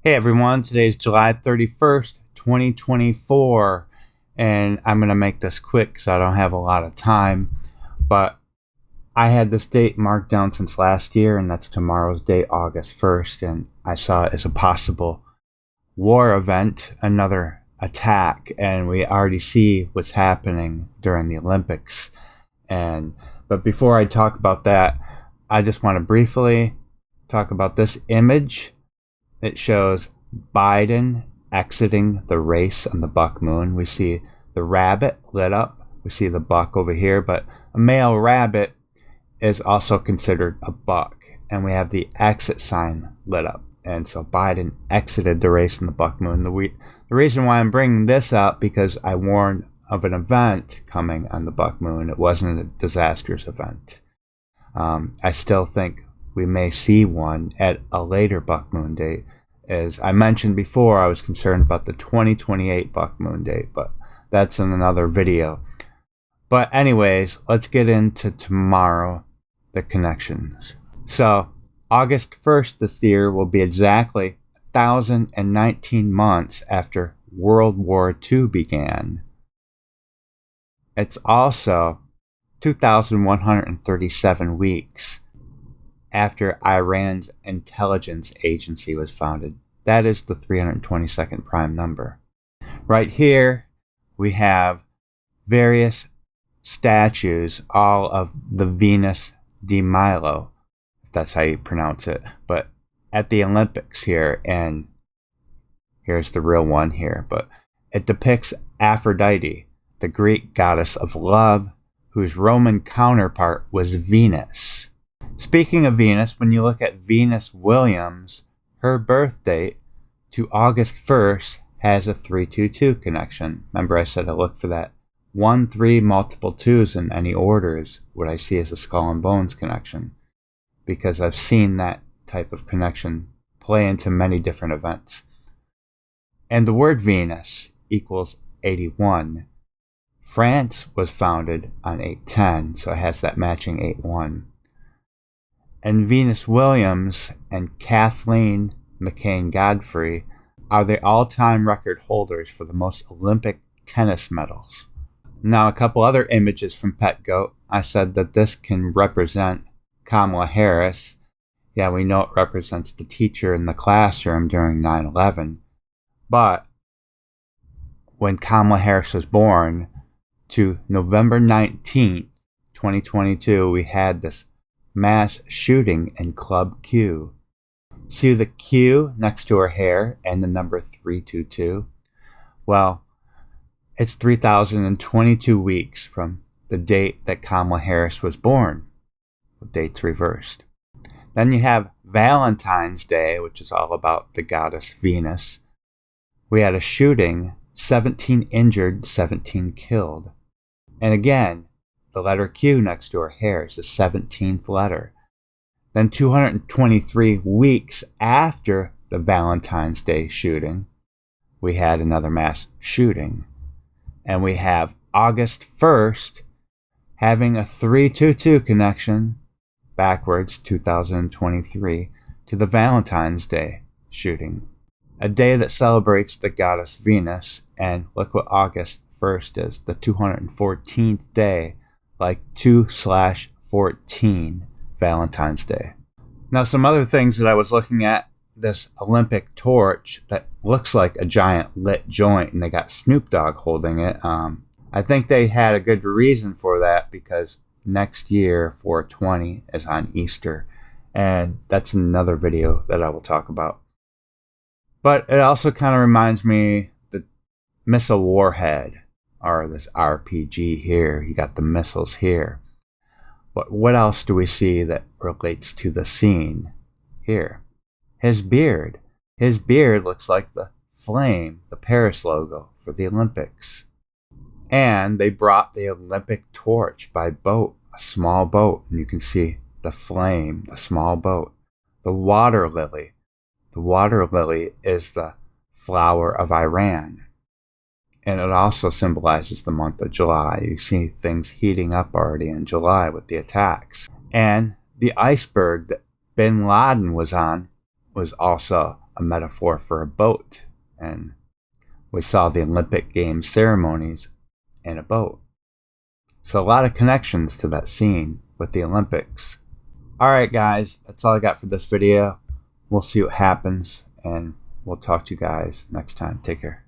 Hey everyone, today's July 31st, 2024, and I'm going to make this quick because I don't have a lot of time, but I had this date marked down since last year, and that's tomorrow's date, August 1st, and I saw it as a possible war event, another attack, and we already see what's happening during the Olympics. But before I talk about that, I just want to briefly talk about this image. It shows Biden exiting the race on the buck moon. We see the rabbit lit up. We see the buck over here, but a male rabbit is also considered a buck. And we have the exit sign lit up. And so Biden exited the race on the buck moon. The reason why I'm bringing this up, because I warned of an event coming on the buck moon. It wasn't a disastrous event. I still think we may see one at a later buck moon date. As I mentioned before, I was concerned about the 2028 buck moon date, but that's in another video. But anyways, let's get into tomorrow, the connections. So August 1st this year will be exactly 1,019 months after World War II began. It's also 2,137 weeks after Iran's intelligence agency was founded. That is the 322nd prime number. Right here, we have various statues, all of the Venus de Milo, if that's how you pronounce it, but at the Olympics here, and here's the real one here, but it depicts Aphrodite, the Greek goddess of love, whose Roman counterpart was Venus. Speaking of Venus, when you look at Venus Williams, her birth date to August 1st has a 322 connection. Remember I said I look for that 1, 3, multiple 2s in any orders, what I see as a skull and bones connection, because I've seen that type of connection play into many different events. And the word Venus equals 81. France was founded on 810, so it has that matching 81. And Venus Williams and Kathleen McCain Godfrey are the all-time record holders for the most Olympic tennis medals. Now, a couple other images from Pet Goat. I said that this can represent Kamla Harris. Yeah, we know it represents the teacher in the classroom during 9/11. But when Kamla Harris was born, to November 19th, 2022, we had this mass shooting in Club Q. See the Q next to her hair and the number 322? Well, it's 3,022 weeks from the date that Kamala Harris was born. The date's reversed. Then you have Valentine's Day, which is all about the goddess Venus. We had a shooting, 17 injured, 17 killed. And again, the letter Q next to her hair is the 17th letter. Then 223 weeks after the Valentine's Day shooting, we had another mass shooting. And we have August 1st having a 322 connection backwards, 2023, to the Valentine's Day shooting. A day that celebrates the goddess Venus, and look what August 1st is, the 214th day, like 2/14 Valentine's Day. Now, some other things that I was looking at, this Olympic torch that looks like a giant lit joint, and they got Snoop Dogg holding it. I think they had a good reason for that, because next year, 420, is on Easter, and that's another video that I will talk about. But it also kind of reminds me the missile warhead, or this RPG here. You got the missiles here. But what else do we see that relates to the scene here? His beard. His beard looks like the flame, the Paris logo for the Olympics. And they brought the Olympic torch by boat, a small boat, and you can see the flame, the small boat. The water lily. The water lily is the flower of Iran. And it also symbolizes the month of July. You see things heating up already in July with the attacks. And the iceberg that bin Laden was on was also a metaphor for a boat, and we saw the Olympic Games ceremonies in a boat. So a lot of connections to that scene with the Olympics. Alright guys, that's all I got for this video. We'll see what happens, and we'll talk to you guys next time. Take care.